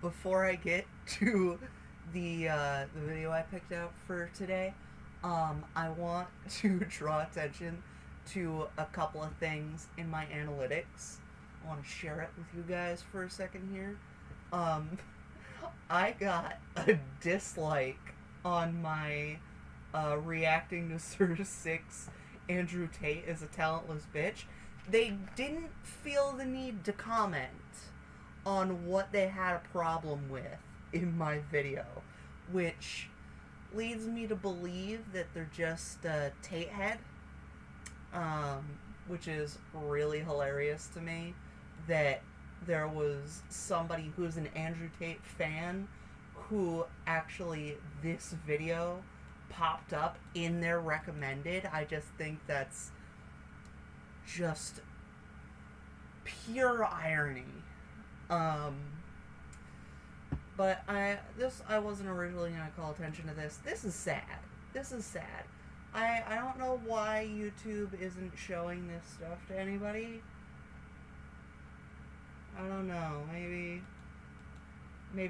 before I get to the video I picked out for today, I want to draw attention to a couple of things in my analytics. I want to share it with you guys for a second here. I got a dislike on my reacting to Sir Six Andrew Tate is a talentless bitch. They didn't feel the need to comment on what they had a problem with in my video, which leads me to believe that they're just a Tate head, which is really hilarious to me that there was somebody who's an Andrew Tate fan who actually this video popped up in their recommended. I just think that's just pure irony. But I wasn't originally gonna call attention to this. This is sad. I don't know why YouTube isn't showing this stuff to anybody. I don't know. Maybe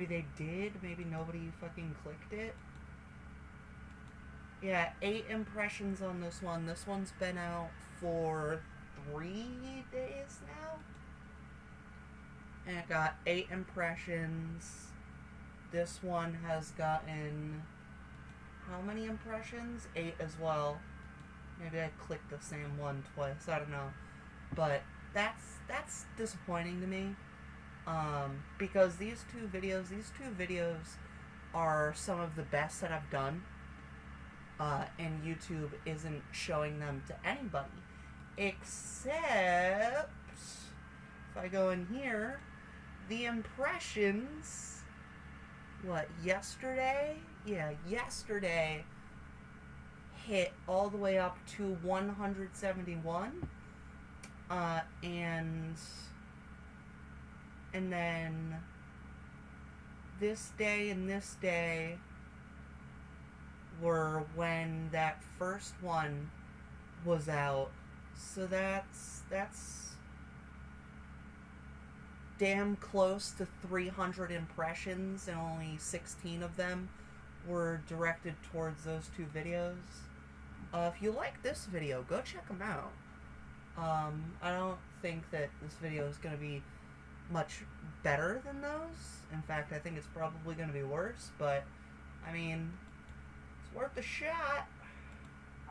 they did. Maybe nobody fucking clicked it. Yeah, 8 impressions on this one. This one's been out for 3 days now. And it got 8 impressions. This one has gotten how many impressions? 8 as well. Maybe I clicked the same one twice. I don't know. But that's disappointing to me. Because these two videos are some of the best that I've done. And YouTube isn't showing them to anybody. Except, if I go in here, the impressions, yesterday? Yeah, yesterday hit all the way up to 171. And then this day and this day were when that first one was out. So that's damn close to 300 impressions, and only 16 of them were directed towards those 2 videos. If you like this video, go check them out. I don't think that this video is going to be much better than those. In fact, I think it's probably going to be worse, but, I mean, it's worth a shot.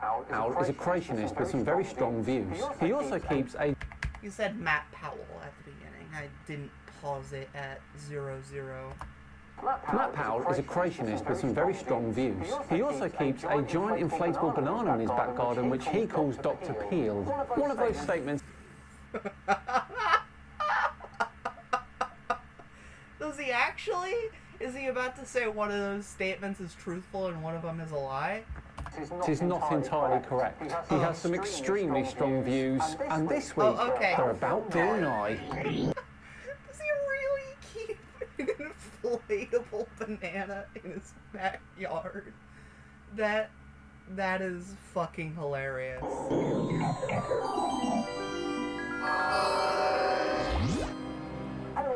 Powell is a creationist with some very strong views. He also keeps a... You said Matt Powell at the beginning. I didn't pause it at 00. Matt Powell is a creationist with some very strong views. He also keeps a giant inflatable banana in his back garden, which he calls Dr. Peel. One of those statements... Does he actually? Is he about to say one of those statements is truthful and one of them is a lie? It is not entirely correct. He has some extremely strong views, and this week they're about deny. Does he really keep an inflatable banana in his backyard? That is fucking hilarious.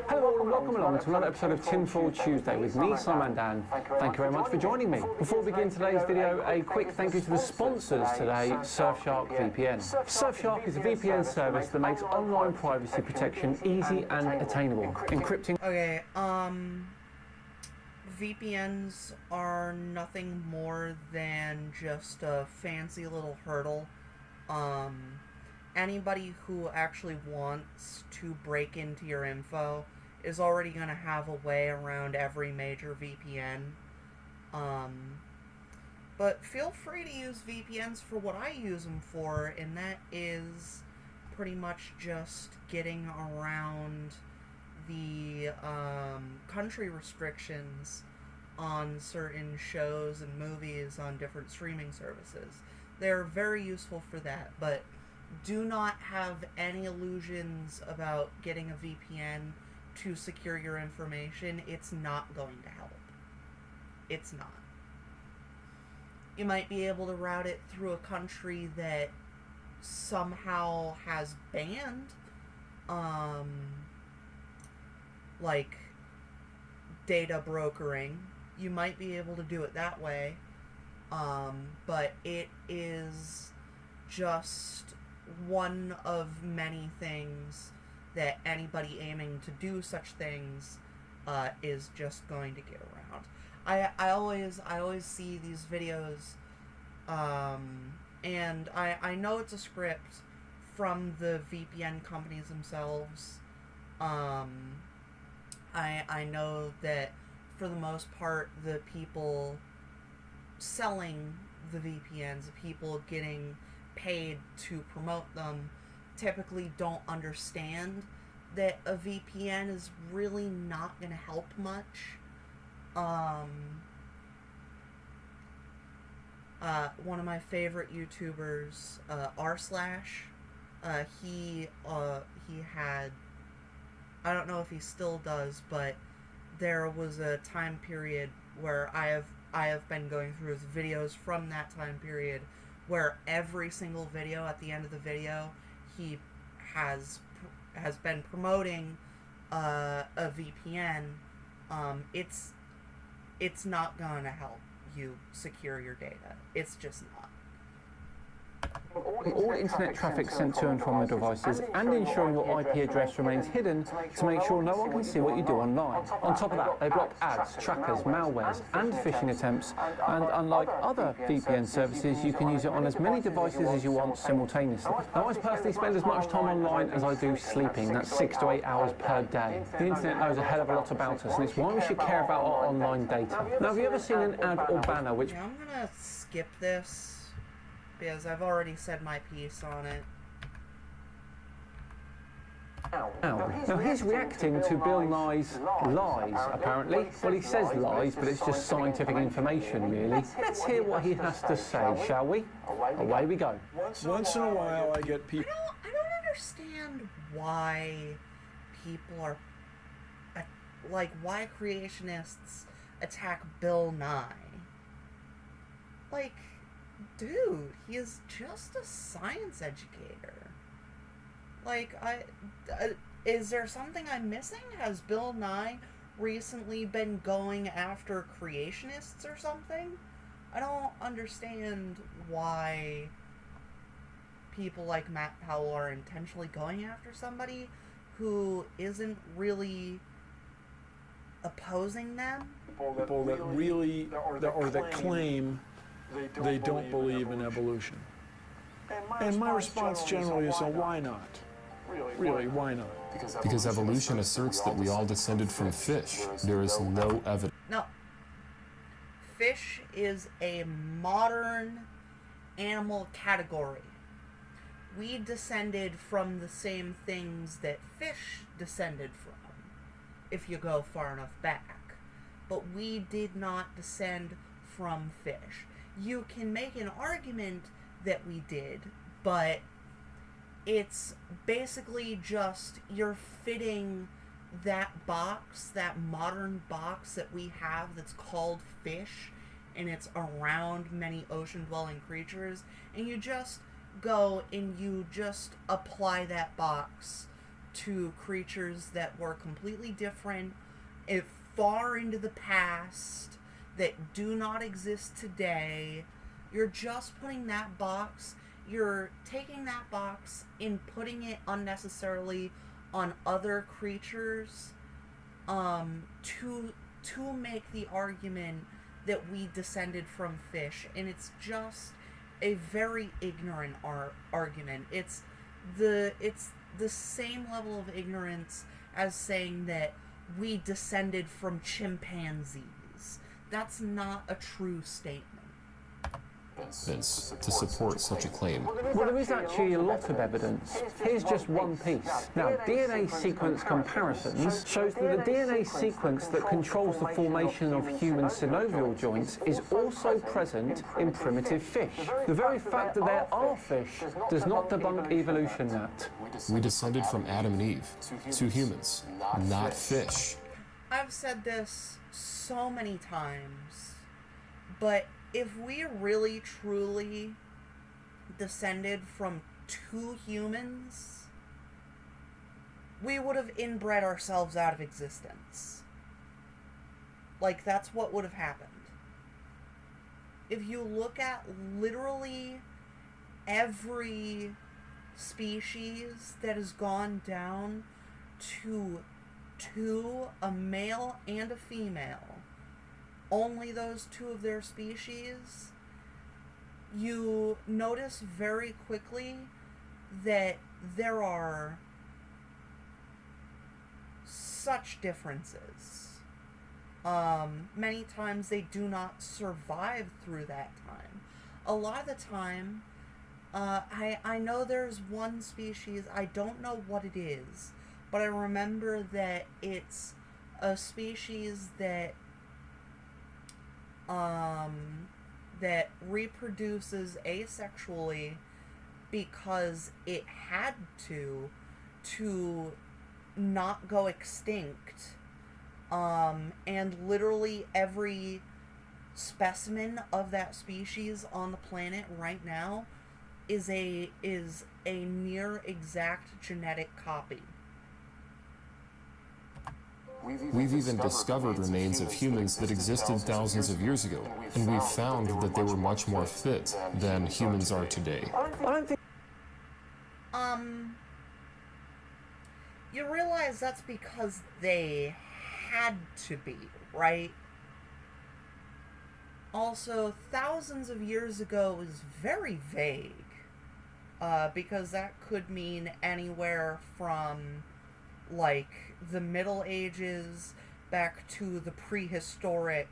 Hello and welcome along to another episode of Tinfoil Tuesday with me, SciManDan. Thank you very much for joining me. Before we begin today's video, a quick thank you to the sponsors today, Surfshark VPN. Surfshark is a VPN service that makes online privacy protection easy and attainable, encrypting... Okay, VPNs are nothing more than just a fancy little hurdle. Anybody who actually wants to break into your info is already going to have a way around every major VPN. But feel free to use VPNs for what I use them for, and that is pretty much just getting around the country restrictions on certain shows and movies on different streaming services. They're very useful for that, but do not have any illusions about getting a VPN to secure your information. It's not going to help. It's not. You might be able to route it through a country that somehow has banned, like, data brokering. You might be able to do it that way, but it is just one of many things that anybody aiming to do such things is just going to get around. I always see these videos, and I know it's a script from the VPN companies themselves. I know that for the most part, the people selling the VPNs, the people getting paid to promote them, typically don't understand that a VPN is really not going to help much. One of my favorite YouTubers, r/, he had, I don't know if he still does, but there was a time period where I have been going through his videos from that time period, where every single video, at the end of the video, he has been promoting a VPN. It's not gonna help you secure your data. It's just not. All internet traffic sent to and from the devices, and ensuring your IP address remains hidden to make sure no one can see what you do online. On top of that, they block ads, trackers, malwares, and phishing attempts, and unlike other VPN services, you can use it on as many devices as you want simultaneously. Now, I personally spend as much time online as I do sleeping. That's 6 to 8 hours per day. The internet knows a hell of a lot about us, and it's why we should care about our online data. Now, have you ever seen an ad or banner which... Yeah, I'm gonna skip this, because I've already said my piece on it. Now he's reacting to Bill Nye's lies, apparently. Well, he says lies, but it's just scientific information, really. Let's hear what he has to say, shall we? Away we go. Once in a while I get people... I don't understand why people are... like, why creationists attack Bill Nye. Like... dude, he is just a science educator. Like, is there something I'm missing? Has Bill Nye recently been going after creationists or something? I don't understand why people like Matt Powell are intentionally going after somebody who isn't really opposing them. People that really, or that claim they don't believe in evolution. And my response generally is, so why not? Really, why not? Because evolution asserts that we all descended from fish. There is no evidence. No. Fish is a modern animal category. We descended from the same things that fish descended from, if you go far enough back. But we did not descend from fish. You can make an argument that we did, but it's basically just you're fitting that box, that modern box that we have that's called fish, and it's around many ocean-dwelling creatures, and you just go and you just apply that box to creatures that were completely different, far into the past, that do not exist today. You're just putting that box, you're taking that box and putting it unnecessarily on other creatures to make the argument that we descended from fish. And it's just a very ignorant argument. It's the same level of ignorance as saying that we descended from chimpanzees. That's not a true statement. To support such a claim. Well, there is actually a lot of evidence. Here's just one piece. Now, DNA sequence comparisons shows that the DNA sequence that controls the formation of human synovial joints is also present in primitive fish. The very fact that there are fish does not debunk evolution, Nat. We descended from Adam and Eve, two humans, not fish. I've said this so many times, but if we really truly descended from two humans, we would have inbred ourselves out of existence. Like, that's what would have happened. If you look at literally every species that has gone down to two, a male and a female, only those two of their species, you notice very quickly that there are such differences. Many times they do not survive through that time. A lot of the time, I know there's one species, I don't know what it is, but I remember that it's a species that that reproduces asexually because it had to not go extinct. And literally every specimen of that species on the planet right now is a near exact genetic copy. We've even discovered remains of humans that existed thousands of years ago, and we've found that they were much more fit than humans are today. You realize that's because they had to be, right? Also, thousands of years ago is very vague, because that could mean anywhere from, like, the Middle Ages back to the prehistoric,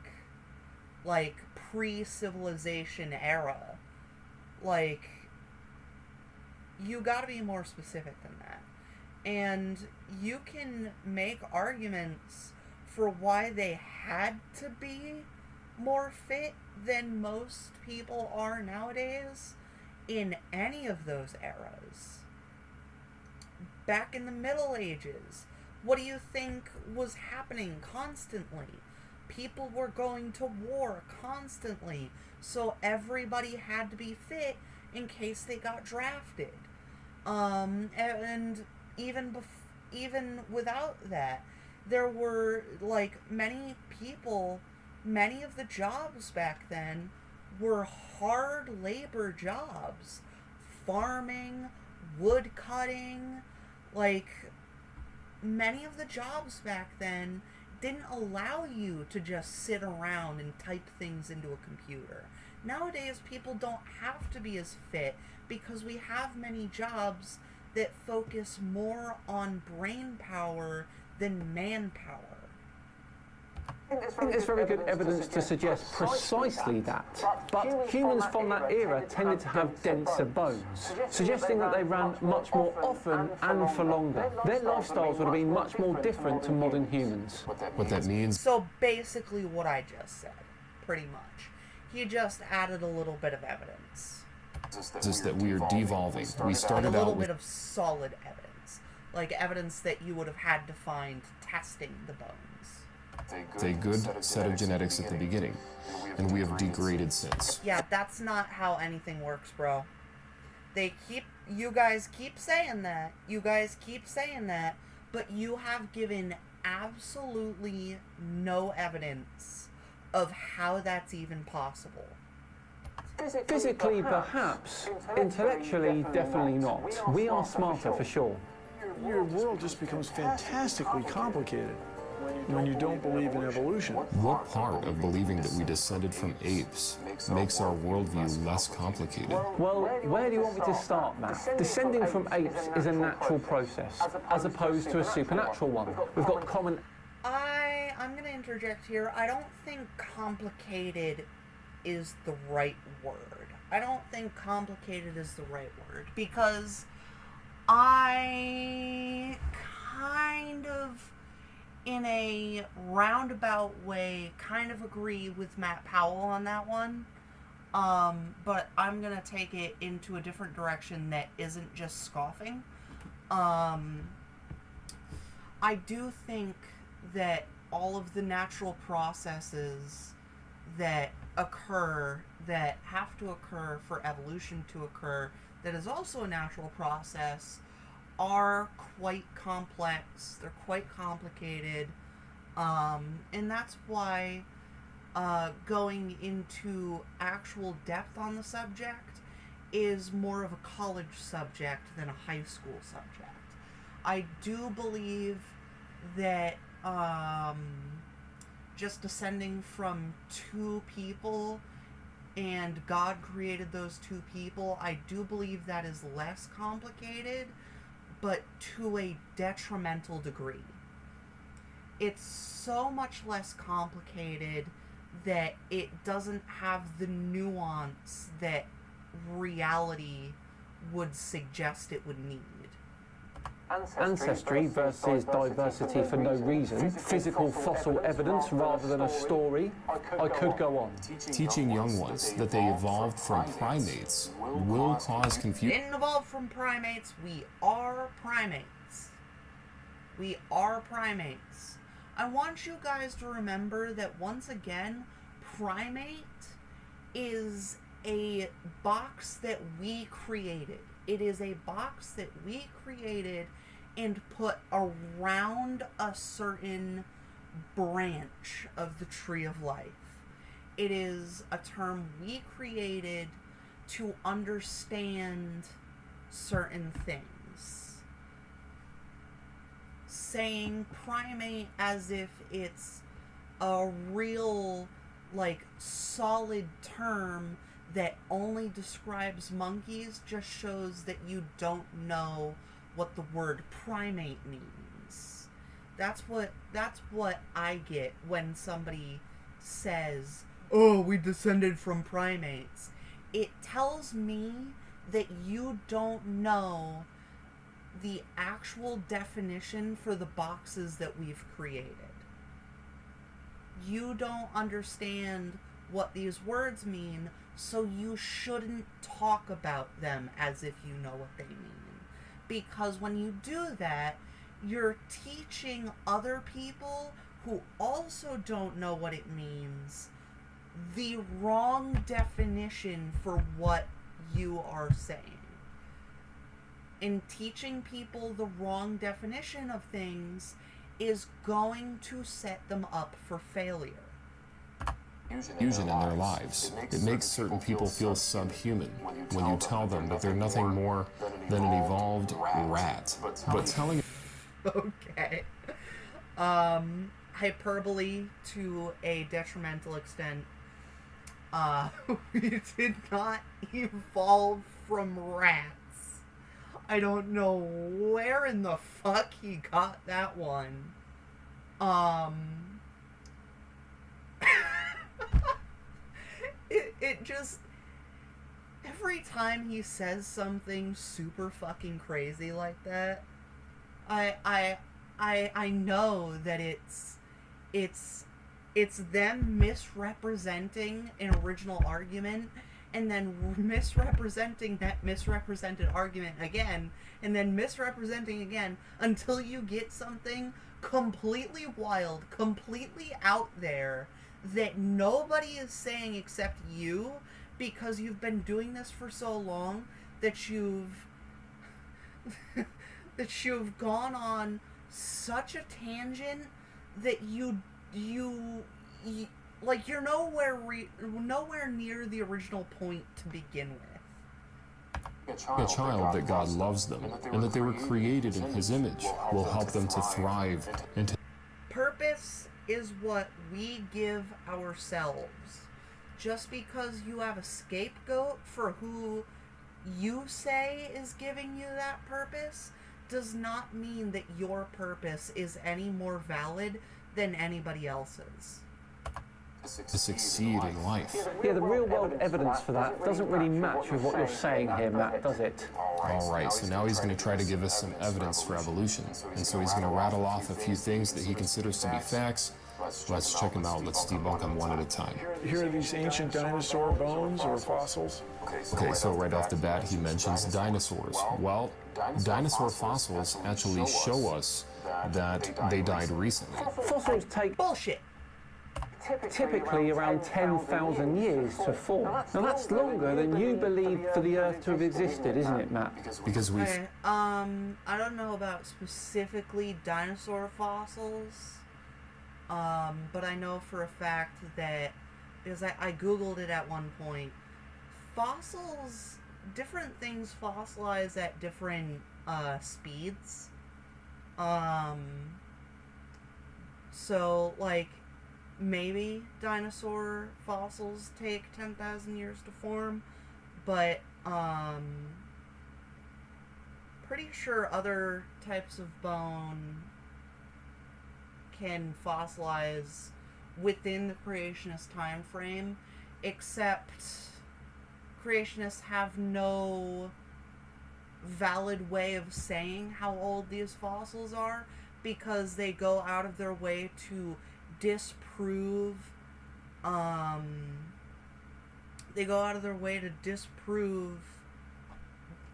like, pre-civilization era. Like, you gotta be more specific than that. And you can make arguments for why they had to be more fit than most people are nowadays in any of those eras. Back in the Middle Ages, what do you think was happening constantly? People were going to war constantly, so everybody had to be fit in case they got drafted. And even without that, there were, like, many people, many of the jobs back then were hard labor jobs. Farming, wood cutting, like, many of the jobs back then didn't allow you to just sit around and type things into a computer. Nowadays, people don't have to be as fit because we have many jobs that focus more on brain power than manpower. I think there's very good evidence to suggest precisely that. But humans from that era tended to have denser bones, suggesting that they ran much more often and for longer. Their lifestyles would have been much more different to modern humans. What that means... So basically what I just said, pretty much. He just added a little bit of evidence. Just that we are devolving. We started a little out with... bit of solid evidence. Like evidence that you would have had to find testing the bones. a good set of genetics at the beginning, and we have degraded since. Yeah, that's not how anything works, bro. You guys keep saying that. You guys keep saying that, but you have given absolutely no evidence of how that's even possible. Physically, perhaps. Intellectually, definitely not. We are smarter, for sure. Your world just becomes fantastically complicated when you don't believe in evolution. What part of believing that we descended from apes makes our worldview less complicated? Well, where do you want me to start, Matt? Descending from apes is a natural process, as opposed to a supernatural one. We've got common... I'm going to interject here. I don't think complicated is the right word. I don't think complicated is the right word, because I kind of, in a roundabout way, kind of agree with Matt Powell on that one. But I'm going to take it into a different direction that isn't just scoffing. I do think that all of the natural processes that occur, that have to occur for evolution to occur, that is also a natural process, are quite complex, they're quite complicated, And that's why going into actual depth on the subject is more of a college subject than a high school subject. I do believe that just descending from two people and God created those two people, I do believe that is less complicated, but to a detrimental degree. It's so much less complicated that it doesn't have the nuance that reality would suggest it would need. Ancestry versus diversity for no reason, physical fossil evidence rather than a story. I could go on. Teaching young ones that they evolved from primates will cause We confusion. didn't evolve from primates, we are primates. We are primates. I want you guys to remember that once again, primate is a box that we created. It is a box that we created and put around a certain branch of the tree of life. It is a term we created to understand certain things. Saying primate as if it's a real, solid term that only describes monkeys just shows that you don't know what the word primate means. That's what I get when somebody says, "Oh, we descended from primates." It tells me that you don't know the actual definition for the boxes that we've created. You don't understand what these words mean, so you shouldn't talk about them as if you know what they mean. Because when you do that, you're teaching other people who also don't know what it means the wrong definition for what you are saying. And teaching people the wrong definition of things is going to set them up for failure. Confusion in their lives. It makes certain people feel subhuman when you tell them that they're nothing more than an evolved rat. But telling Okay. Hyperbole to a detrimental extent. We did not evolve from rats. I don't know where in the fuck he got that one. It just, every time he says something super fucking crazy like that, I know that it's them misrepresenting an original argument and then misrepresenting that misrepresented argument again and then misrepresenting again until you get something completely wild, completely out there that nobody is saying except you, because you've been doing this for so long that you've gone on such a tangent that you're nowhere near the original point to begin with. a child that God loves them and that they were created in His image will help them to thrive and to Purpose is what we give ourselves. Just because you have a scapegoat for who you say is giving you that purpose does not mean that your purpose is any more valid than anybody else's. to succeed in life. Yeah, the real world evidence for that doesn't really match with what you're saying here, Matt, does it? All right, so now he's going to try to give us some evidence for evolution. And so he's going to rattle off a few things that he considers to be facts. Let's check them out. Let's debunk them one at a time. Here are these ancient dinosaur bones or fossils. Okay, so right off the bat, he mentions dinosaurs. Well, dinosaur fossils actually show us that they died recently. Fossils take Bullshit. typically around 10,000 years to form. Now that's longer than you believe for the Earth to have existed, isn't it, Matt? Because we've Okay, I don't know about specifically dinosaur fossils. But I know for a fact that, because I Googled it at one point, fossils, different things fossilize at different speeds. So, like, maybe dinosaur fossils take 10,000 years to form, but, pretty sure other types of bone can fossilize within the creationist time frame, except creationists have no valid way of saying how old these fossils are, because they go out of their way to disprove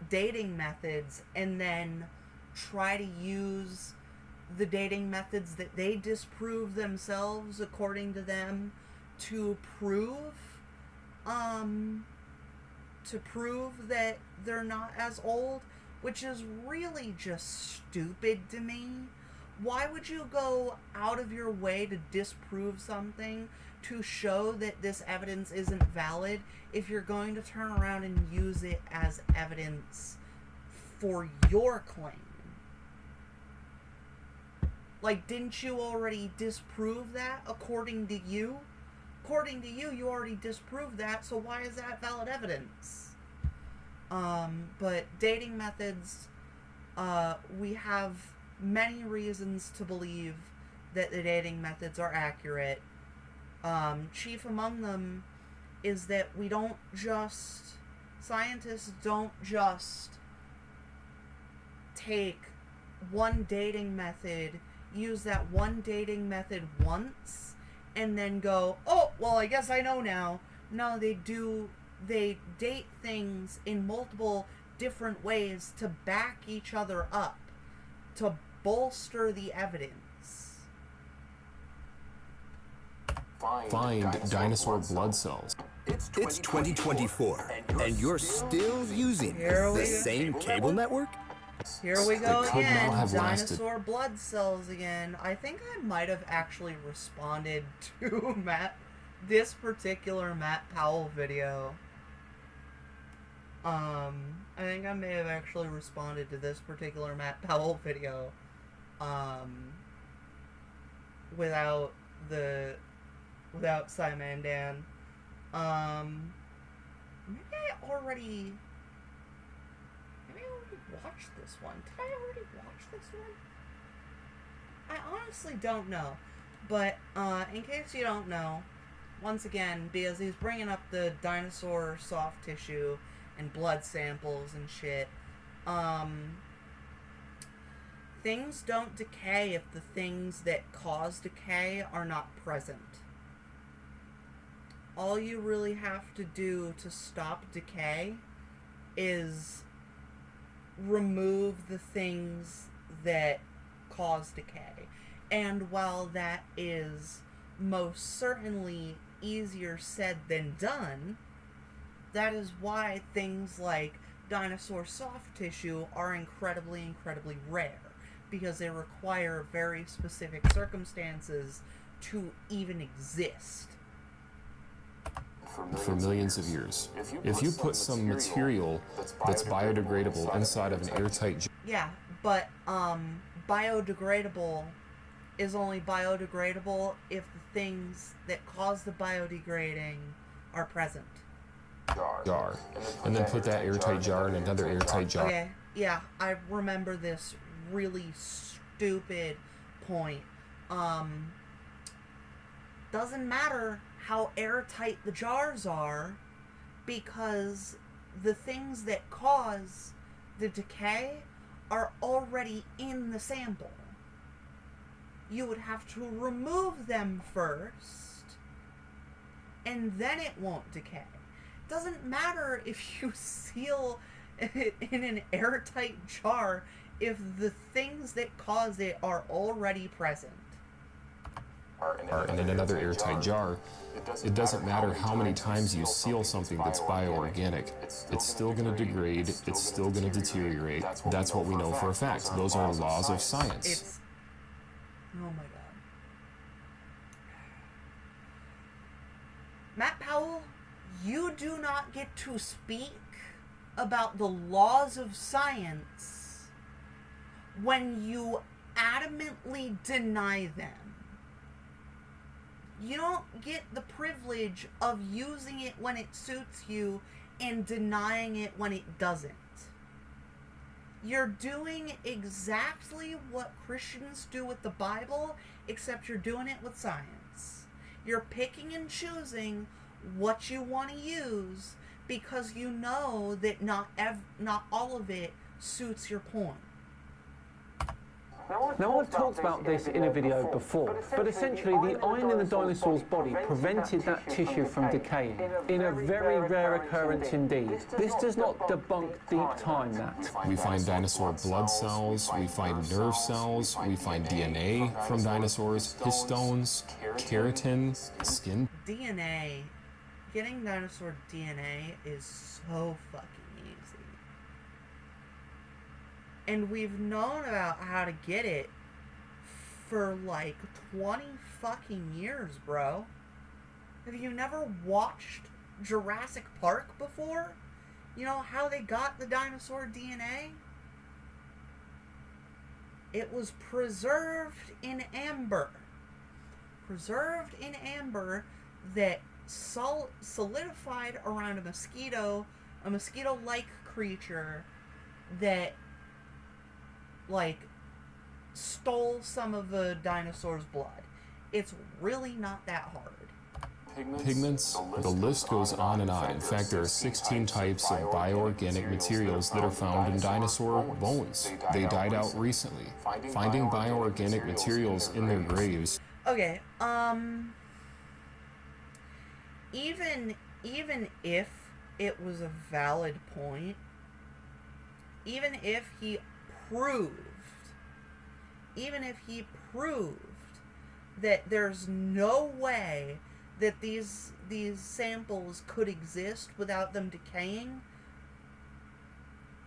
dating methods, and then try to use the dating methods that they disprove themselves, according to them, to prove that they're not as old, which is really just stupid to me. Why would you go out of your way to disprove something, to show that this evidence isn't valid, if you're going to turn around and use it as evidence for your claim? Like, didn't you already disprove that, according to you? According to you, you already disproved that, so why is that valid evidence? But dating methods, we have many reasons to believe that the dating methods are accurate. Chief among them is that scientists don't just take one dating method, use that one dating method once, and then go, oh, well, I guess I know now. No, they date things in multiple different ways to back each other up, to bolster the evidence. Find dinosaur blood cells. It's 2024, and you're still using the same cable network? Here we go That could again, not have lasted. dinosaur blood cells again. I think I might have actually responded to this particular Matt Powell video. I think I may have actually responded to this particular Matt Powell video, without SciManDan. Maybe I already watched this one. Did I already watch this one? I honestly don't know. But, in case you don't know, once again, because he's bringing up the dinosaur soft tissue and blood samples and shit, things don't decay if the things that cause decay are not present. All you really have to do to stop decay is remove the things that cause decay. And while that is most certainly easier said than done, that is why things like dinosaur soft tissue are incredibly, incredibly rare, because they require very specific circumstances to even exist. For millions of years. If you put some material that's biodegradable inside of an airtight Yeah, but biodegradable is only biodegradable if the things that cause the biodegrading are present. jar, and then put that airtight jar in another airtight jar. Okay, yeah, I remember this really stupid point. Doesn't matter how airtight the jars are, because the things that cause the decay are already in the sample. You would have to remove them first, and then it won't decay. Doesn't matter if you seal it in an airtight jar if the things that cause it are already present. And in another airtight jar, it doesn't matter how many times you seal something that's bioorganic, it's still going to degrade, it's still going to deteriorate. That's what we know for a fact. Those are laws of science. Oh my god. You do not get to speak about the laws of science when you adamantly deny them. You don't get the privilege of using it when it suits you and denying it when it doesn't. You're doing exactly what Christians do with the Bible, except you're doing it with science. You're picking and choosing what you want to use because you know that not all of it suits your point. Now, I've talked about this in a video before, but essentially the iron in the dinosaur's body prevented that tissue from decaying, in a very rare occurrence indeed. This does not debunk deep time, that. We find dinosaur blood cells, we find nerve cells, we find DNA from dinosaurs, histones, keratin, skin. DNA, getting dinosaur DNA is so fucking easy. And we've known about how to get it for like 20 fucking years, bro. Have you never watched Jurassic Park before? You know how they got the dinosaur DNA? It was preserved in amber. Preserved in amber that solidified around a mosquito-like creature that like stole some of the dinosaur's blood. It's really not that hard. Pigments, the list goes on and on. In fact, there are 16 types of bioorganic materials that are found in dinosaur bones. They died out recently. Finding bioorganic materials in their graves. Okay, even if it was a valid point, even if he proved that there's no way that these samples could exist without them decaying,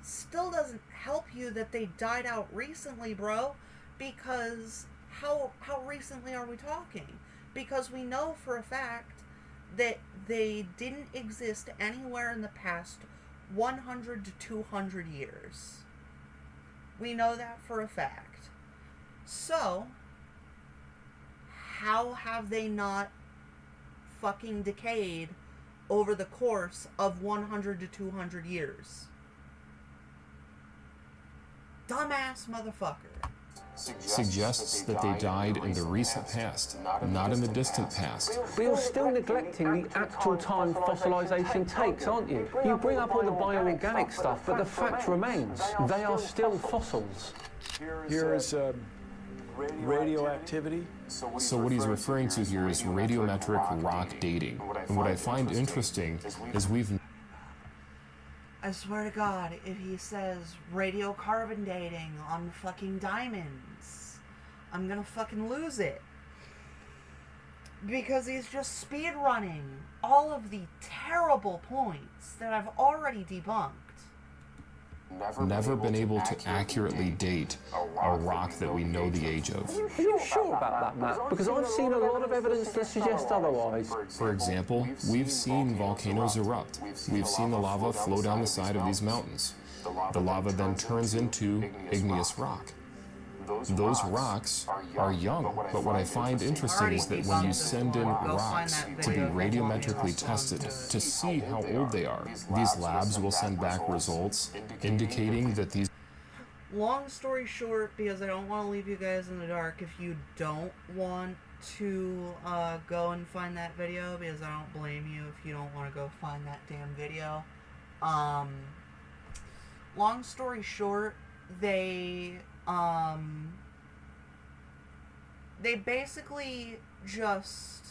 still doesn't help you that they died out recently, bro, because how recently are we talking? Because we know for a fact that they didn't exist anywhere in the past 100 to 200 years. We know that for a fact. So, how have they not fucking decayed over the course of 100 to 200 years? Dumbass motherfucker. Suggests that they died in the recent past, not in the distant past. But you're still neglecting the actual time fossilization takes, aren't you? You bring up all the bioorganic stuff, but the fact remains, they are still fossils. Here is radioactivity. So what he's referring to here is radiometric rock dating. And what I find interesting is I swear to God, if he says radiocarbon dating on fucking diamonds, I'm gonna fucking lose it. Because he's just speed running all of the terrible points that I've already debunked. never been able to accurately date a rock that we know the age of. Are you sure about that, Matt? Because I've seen a lot of evidence that suggests otherwise. For example, we've seen volcanoes erupt. We've seen the lava flow down the side of these mountains. The lava then turns into igneous rock. Those rocks are young, but what I find interesting is that when you send in rocks to be radiometrically tested to see how old they are, these labs will send back results indicating that these... Long story short, because I don't want to leave you guys in the dark, if you don't want to go and find that video, because I don't blame you if you don't want to go find that damn video. Long story short, they basically just,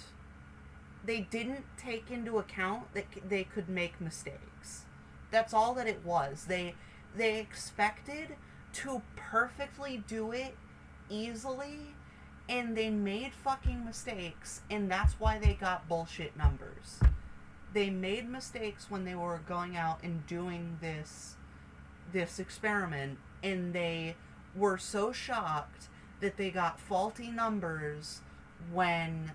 they didn't take into account that they could make mistakes. That's all that it was. They expected to perfectly do it easily, and they made fucking mistakes, and that's why they got bullshit numbers. They made mistakes when they were going out and doing this experiment, and they were so shocked that they got faulty numbers when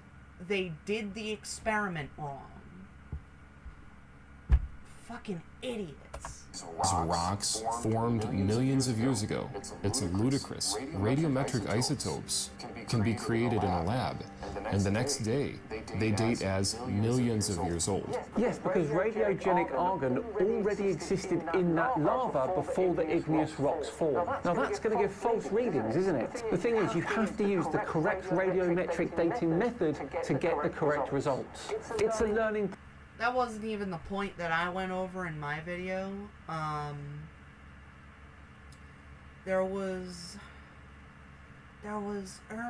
they did the experiment wrong. fucking idiots. These rocks formed millions of years ago. It's ludicrous. Radiometric isotopes can be created in a lab, and the next day, they date as millions of years old. Yes, because radiogenic argon already existed in that lava before the igneous rocks formed. Now that's going to give false readings, isn't it? The thing is, you have to use the correct radiometric dating method to get the correct results. It's a learning. That wasn't even the point that I went over in my video. Or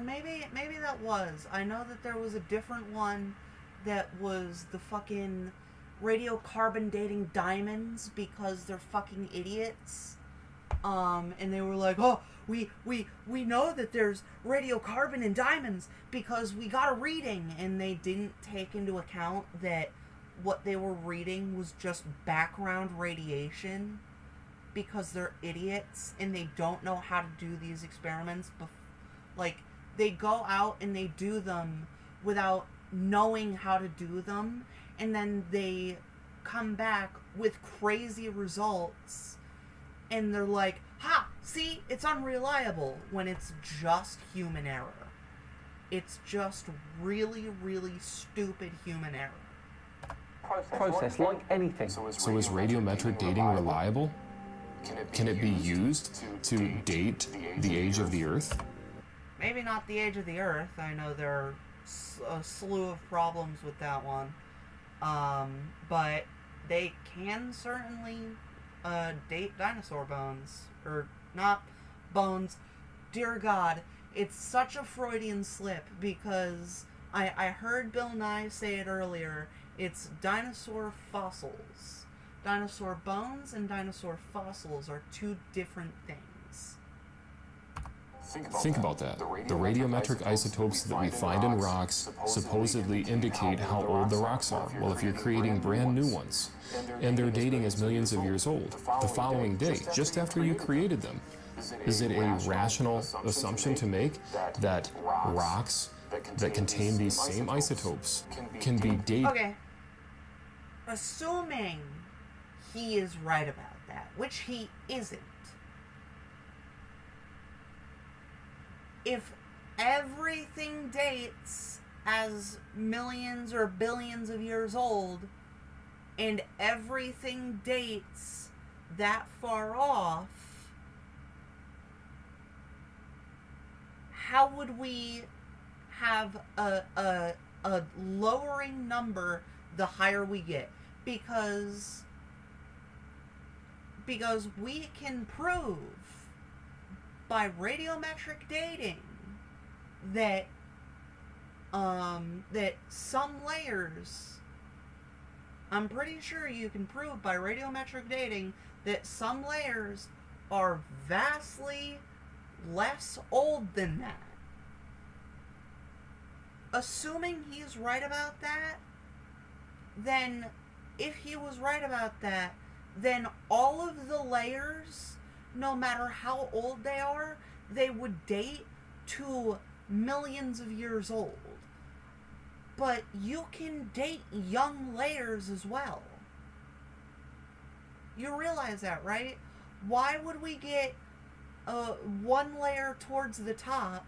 maybe that was. I know that there was a different one that was the fucking radiocarbon dating diamonds because they're fucking idiots. And they were like, oh, we know that there's radiocarbon in diamonds because we got a reading, and they didn't take into account that what they were reading was just background radiation because they're idiots and they don't know how to do these experiments. Like, they go out and they do them without knowing how to do them, and then they come back with crazy results, and they're like, ha, see, it's unreliable, when it's just human error. It's just really, really stupid human error. Process like anything. So is radiometric dating reliable? Can it be used to date the age of the Earth? Maybe not the age of the Earth. I know there are a slew of problems with that one. But they can certainly date dinosaur bones. Or not bones. Dear God, it's such a Freudian slip because I heard Bill Nye say it earlier. It's dinosaur fossils. Dinosaur bones and dinosaur fossils are two different things. Think about that. The radiometric isotopes that we find in rocks supposedly indicate how old the rocks are. Well, if you're creating brand new ones, and they're dating as millions of years old, the following day, just after you created them, is it a rational assumption to make that rocks that contain these same isotopes can be dated? Okay. Assuming he is right about that, which he isn't. If everything dates as millions or billions of years old, and everything dates that far off, how would we have a lowering number the higher we get? Because we can prove by radiometric dating that that some layers, I'm pretty sure you can prove by radiometric dating that some layers are vastly less old than that. Assuming he's right about that, then if he was right about that, then all of the layers, no matter how old they are, they would date to millions of years old. But you can date young layers as well. You realize that, right? Why would we get one layer towards the top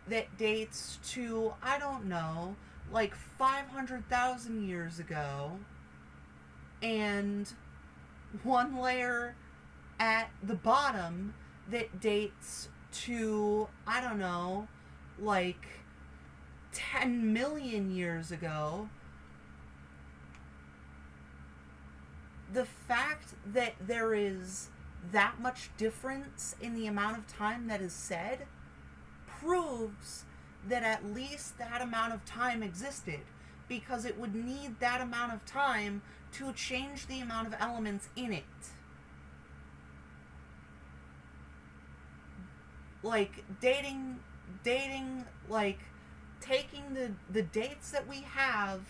that dates to, I don't know, like 500,000 years ago, and one layer at the bottom that dates to, I don't know, like 10 million years ago? The fact that there is that much difference in the amount of time that is said proves that at least that amount of time existed, because it would need that amount of time to change the amount of elements in it. Like, dating, like, taking the dates that we have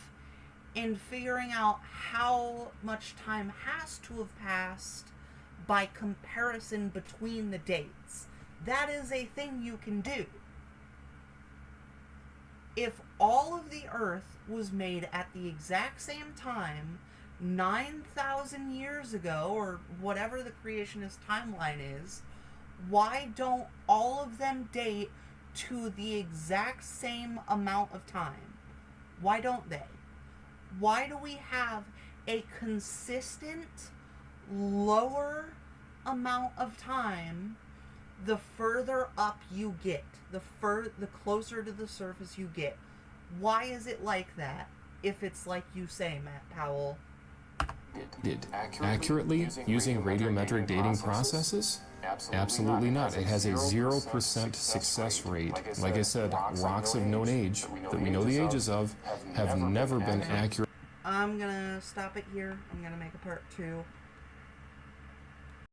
and figuring out how much time has to have passed by comparison between the dates. That is a thing you can do. If all of the Earth was made at the exact same time, 9,000 years ago, or whatever the creationist timeline is, why don't all of them date to the exact same amount of time? Why don't they? Why do we have a consistent lower amount of time the further up you get, the closer to the surface you get? Why is it like that, if it's like you say, Matt Powell? Accurately using radiometric dating processes? Absolutely not. It has a 0% success rate. Like I said, rocks of known age, that we know the ages of, have never been accurate. I'm gonna stop it here. I'm gonna make a part 2.